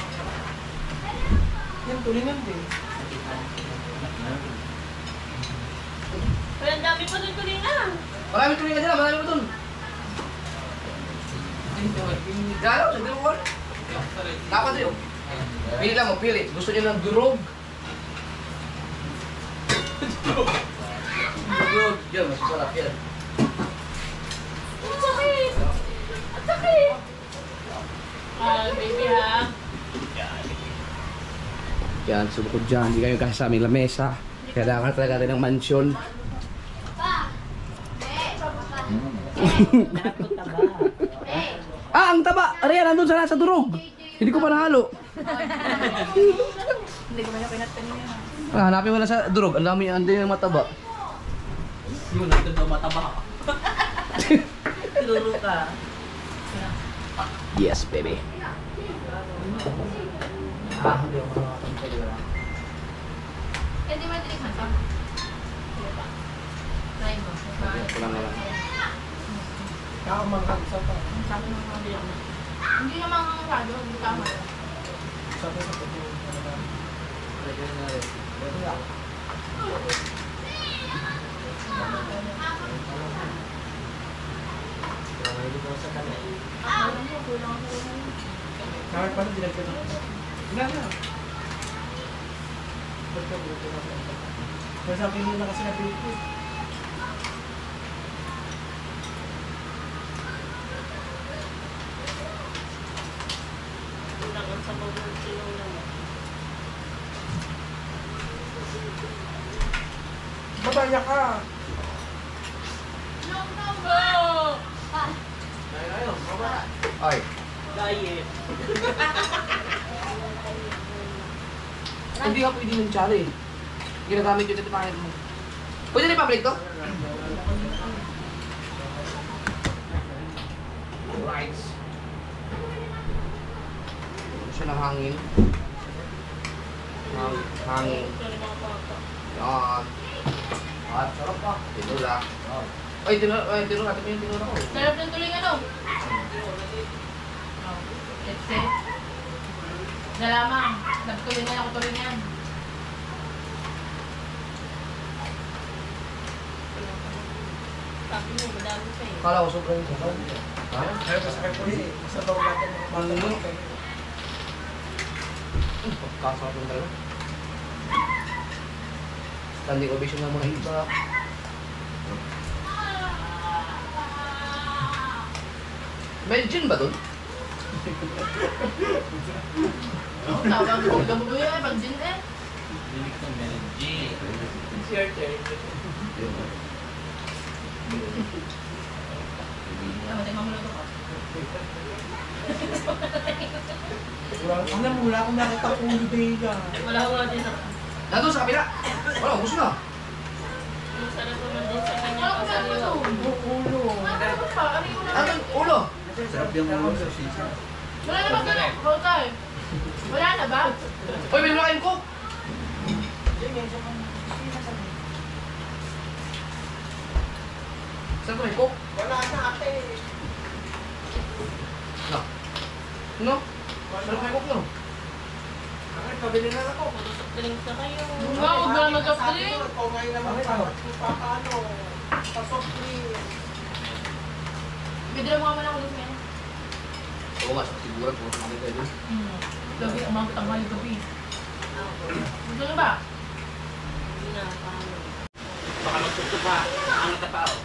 Yan, tulingan din. Pero ang dami pa doon tulingan. Marami tuloy ka dyan, marami pa dun. Gano'n, sa durog. Dapat sa'yo. Pili lang mo, pili. Gusto niyo ng durog? Durog. Yan, mas masarap yan. Ang sakit. Ang sakit. Baby ha. Yan, subukod dyan. Hindi kayo kasi sa aming lamesa. Kailangan talaga natin ng mansyon. Ah, ang taba! Ariyan, nandun sa nasa durog. Hindi ko pa nahalo. Hindi ko na pinat kanina. Ah, hanapin mo lang sa durog. Ang dami yung mataba. Yun, nandun daw mataba. Tinuro ka. Yes, baby. Hindi mo tinikman to. Try mo. Kakamangkat sa pa. Sabi ng mga bilang na. Hindi naman ang rado, hindi tama. Sabi sa pati. Kahit pala dinagdag na. Wala na. Kaya sabi nila kasi na dito. Kailangan sa bawang silong naman. Mataya ka! Ay. Diet. Hindi ka pwede ng tsari. Ginagamit yun sa timahin mo. Pwede rin pabalik to? Right. Siya ng hangin. Hangin. Yan. At sarap pa. Tinula. Ay, tinula natin mo yung tinula ko. Sarap ng tulingan o. Let's say. Dalamang. Nagtulingan ako tulingan. Sabi mo, madami pa eh. Kala ko sobrang sabaw. Ha? Kaya pa sa kayo po eh. Sa bawang natin mga Ano? kayo. Kasarap yung dalawa. Standing ovation ng mga iba. May gin ba dun? Tawag ko. Gabubuyo eh. Pag gin eh. It's your turn. Matay mamuluto ko. Alam mo, wala akong nakita kung hibay ka. Wala ko din ako. Nandun sa kabila. Wala, gusto na. Ang sarap naman din sa kanya kasaliwa. Ano? Ulo? Sarap yung ulo sa sisa. Wala na ba gano'n? Hotel. Wala na ba? Uy, may mga cook! Saan ko may cook? Wala na ate. No? No? Saan ko may cook no? Ang pabili na ako. Puro drinks na kayo. Wow, wala na mag-upgrade. Ikaw ngayon naman paano? Pasok please. Bidra mo nga man ako doon. Oo nga, siguro po kami kayo dun. Gabi, umabot ang hali gabi. Gusto nyo ba? Hindi na, paano. Baka magtuto pa. Ang tapao.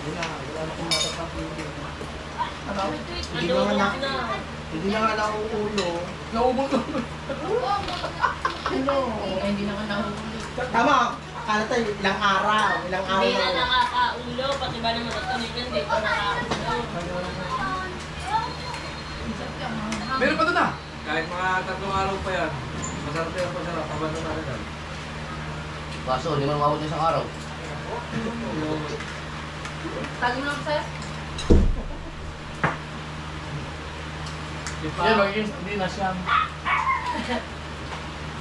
Wala na akong matatapos. Hindi na. Hindi na nga nauulo. Naubos ko. Ano? Eh, hindi naman nahuli. Tama, akala tayo ilang araw. Ilang araw. Hindi na nakakaulo, pati ba naman ito nito hindi pa nakakaulo. Meron pa doon ah. Kahit mga 3 araw pa yan, masarap yan, masarap. Abang na talaga. Kaso, hindi man umabot isang araw. Tagi mo lang sa'yo? Yan, magiging hindi na siyam.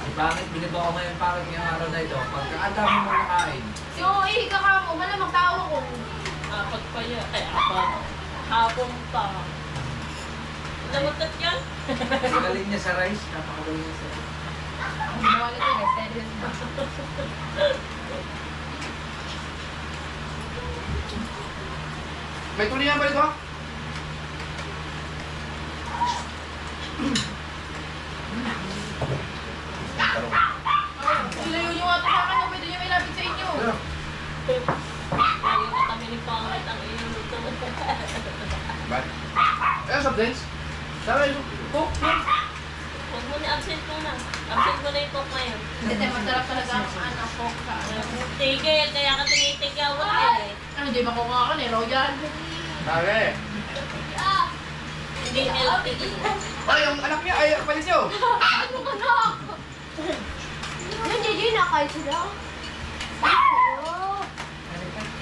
Bakit binibawa mo yung pangit ngayong araw na ito? Pagkaadami mo nakain. Oo, ka ka mo. Malamang tao ko. Apat pa yan. Ay, apat. Hapon pa. Namutat yan? Galing niya sa rice, napakagaling niya sa rice. Ginawa nito yung vegetarian. May tulingan pa dito ha? Ilayo nyo nga ito sa akin. Pwede nyo may lapit sa inyo. Lagi na kami ni pangit ang iyong luto. Ba't? Eh, soft drinks? Sabi, cook, cook. Huwag mo na, absent mo na. Absent mo na yung coke ngayon. Hindi, masarap talaga ang anak ko. Tigil, kaya ka tinitigawat eh. Ano, di makuha ka ni Royal. Sabi. Hindi healthy. Ay, yung anak niya, ay, palit niyo. Ano ka na? Ano, JJ, nakain sila?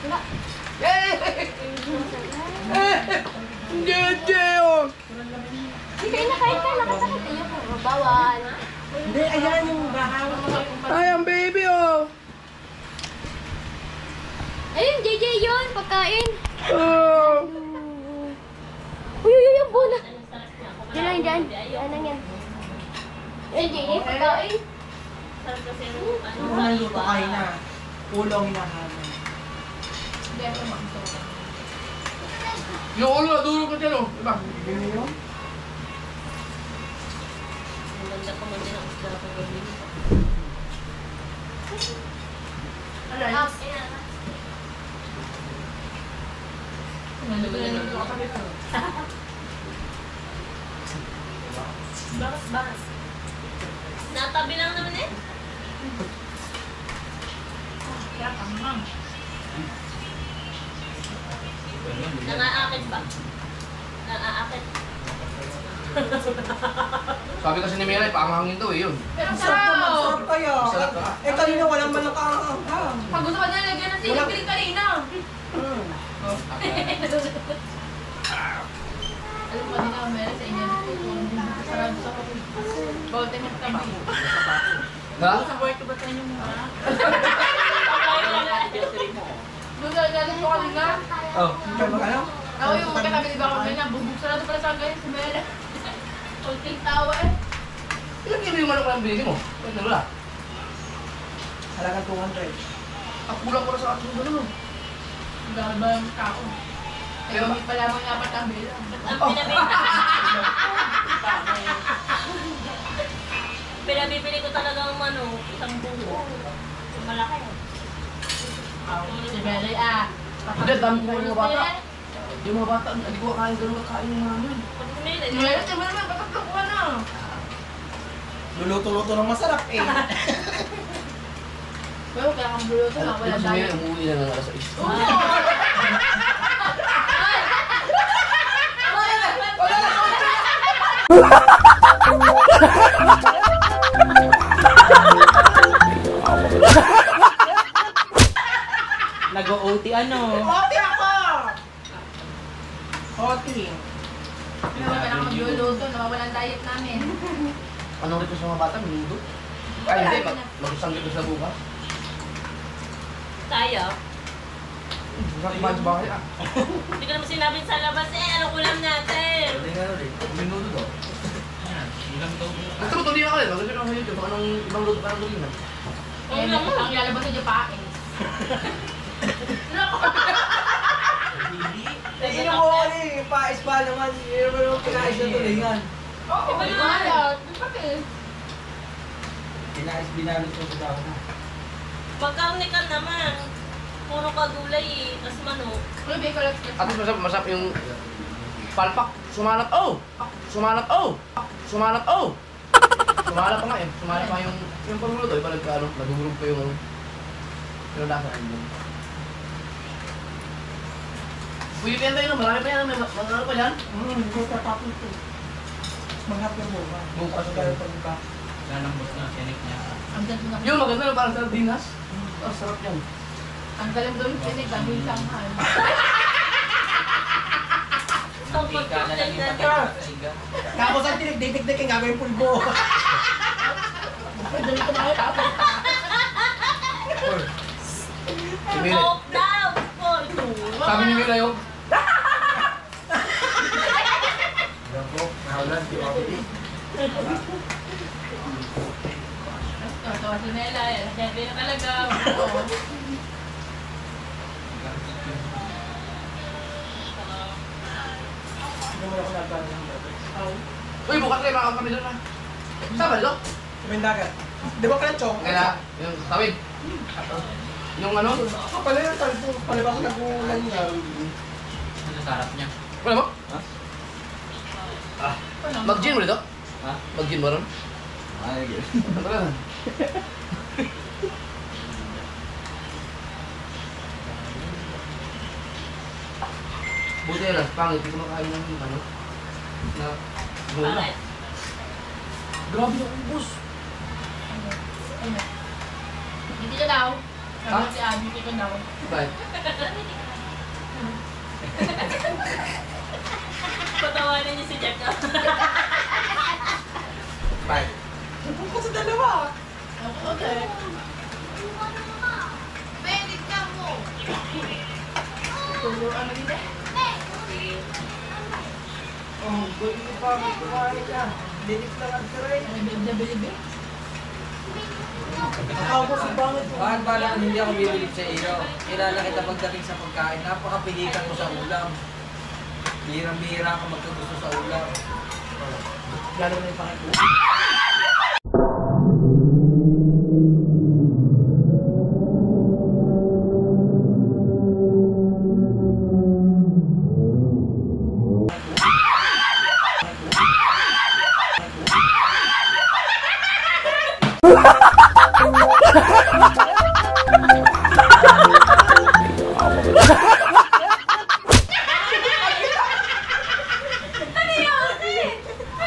Wala. Yay! Jeje, oh! Sige, nakain ka. Nakasakit niyo po. Bawal. Hindi, ayan yung bahawa mo. Ay, ang baby, oh! Ayun, JJ yun. Pagkain. Oh! Uy, uy, uy, ang bola. Diyan lang, dyan. Yan lang yan. Ayun, JJ, pagkain. Sarap kasi yung ano, Puro na luto kayo na. Ulong hinahaman. Hindi, ako makito. Yung ulo, nadulog ka dyan, oh! Diba? Bili yun? Ang ganda pa man din ang isda ko gawin. Alright. Bakit? Natabi lang naman eh. Kaya tamang. Nangaakit ba? Nangaakit. Sabi kasi ni Miray, pamahangin daw, eh, yun. Pero Sarap naman, sarap! sarap kaya. Sarap ka. Eh, kanina walang manok ang Pag gusto ka na lagyan ng sinipiling kanina. Alam mo nila, meron sa inyo. Sarap sa bote ng kami. Ha? Sa work ko ba tayo yung mga? Doon na galing ko kanina. Oh. Ikaw ba ano? Ako yung magkatabi di ba ako ganyan. Bubuksan natin pala sa akin. Si Mela. Kunting tawa eh. Ilan kilo yung manok ang binili mo? Pwede na wala. Halagang 200. Ang kulang ko na sa ating gano'n. Ang dahil ba yung tao? Kaya may pala mga apat ang bilang. Ang pinabibili. Pinabibili ko talaga ang manok, isang buo. Yung malaki. Si Mela ah. Hindi, dami ko yung mga bata. Yung mga bata, hindi ko kain gano'n kain yung namin. Pag sinili, Si Mela, si Mela, patatlo ko na. Luluto-luto ng masarap eh. Pero kaya kang buluto na, wala Si tayo. Miray, umuwi na ng alas 6. Wala na! ano. Oti ako! Oti. Naman ka na magluluto, nawawalan diet namin. Anong rito sa mga bata? Minuto? Ay, hindi. Mag-usang rito sa bukas. Tayo. Masarap kumain sa bahay ah. Hindi ko naman sinabi sa labas eh. Anong ulam natin? Hindi nga rin. Minuto daw. Gusto mo tuloy ka rin. Mag-usap ka sa YouTube. Anong ibang luto pa ng tuloy na? Eh, ang lalabas na dyan pa. Ino mo ako eh, pais pa naman. Ino mo yung pinais na tulingan. Oo, wala. Pinais binalot mo sa daw na. Pagkarne ka naman. Puro kagulay eh. Tapos manok. Uy, bacon. At least masarap yung palpak. Sumalat oh! Sumalat oh! Sumalat oh! Sumalat pa nga eh. Sumalat pa yung pagluluto. Iba nagugurog pa yung lasa. Uy, yung tayo marami pa yan. May ano pa yan? Hindi ka tapos ito. Manghapon mo ba? Bukas Kaya pagka. Lalambot na, tinik niya. Ang ganda na. Yung maganda na parang sardinas. Oh, sarap yan. Ang galing doon pinig, ang hilangan. Ang Ika na lang yung pagkakas patik sa iga. Tapos ang tinik-ditik yung gagawin pulbo. Pwede ko na kayo tapos. Si Mili. Coke daw! Oh, ito. Sabi ni Mila yung Nahulan, di ba? Tawa si Nela, hindi na talaga. Oo. Hindi mo ako nagkaroon ng gabi. uy, bukas kayo makakam kami doon ha. Sa balo? May dagat. Di ba kaya chok? Kaya, yung tawid. Yung ano? Pala yung talpo. Pala ba ako nagulan nga? Ano sa harap niya? Wala mo? Ha? Mag-gin mo dito? Ha? Mag-gin mo ron? Ay, good. Ano ka? Buti na, pangit. Hindi ko makain ng ano? Na mula. Bakit? Grabe yung ubos. Hindi ka daw. Ha? Sabi si Abby, hindi ka daw. Bakit? Patawanan niyo si Jack. Bakit? Napun ko sa dalawa. Okay. Ano dito? Oh, good mo pa. Kumain ka. Linis lang ang tiray. Nabili-bili. Ako ko sa bangit mo. Bakit ba lang hindi ako bibilip sa iyo? Kilala kita pagdating sa pagkain. Napakapihikan mo sa ulam. Bihirang-bihira ka magkagusto sa ulam. Lalo na yung pangit mo.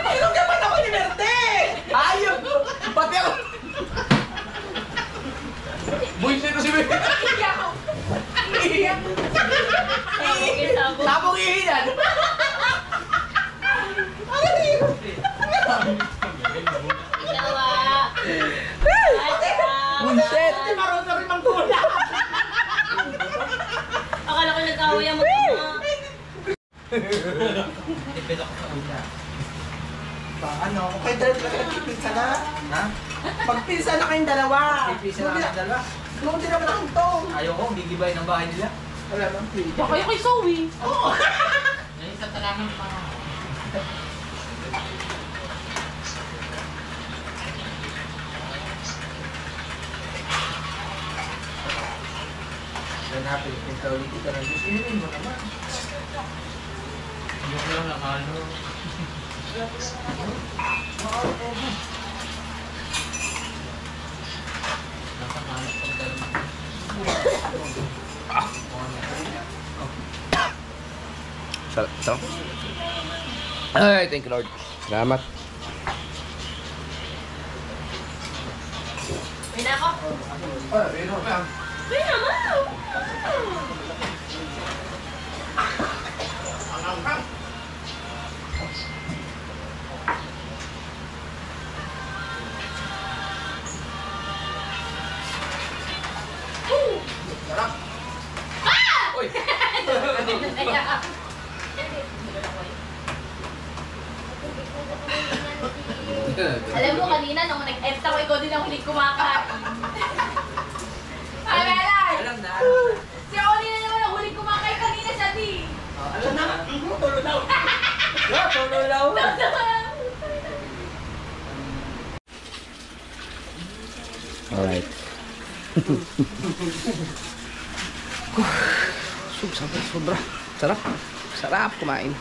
Ilong naman ako ni Merte! Ayun! Pati ako! Buisit ko si Mili. Sabong ihinan. Dalawa. Buisit. Hindi maroon na rin manggula! Akala ko nag-away ang mag-ama. Tipid ako sa ulam. Ano? Okay, dahil ka nagpipinsa na? Ha? Magpinsa na kayong dalawa! Pipisa na ang dalawa. Nung din naman ang tong! Ayoko, gigibay ng bahay nila. Wala nang pili. Baka kayo kay Zoe. Yung sa talangan pa. Hanapin, pinta ulit kita ng Diyos. Inumin mo naman. Hindi ko lang nakano. Nasa kanan pag dalawa. Sarap. Ay, thank you Lord. Salamat. May na ako. Ay, ayun ako. May naman. Alam mo, kanina nung nag-edit ako, ikaw din ang huling kumakain. Ay, Melay! Alam na. Si Oli na naman ang huling kumakain kanina siya, di. Alam na, tulo daw. Tulo lang. Alright. Sobra. Sarap kumain.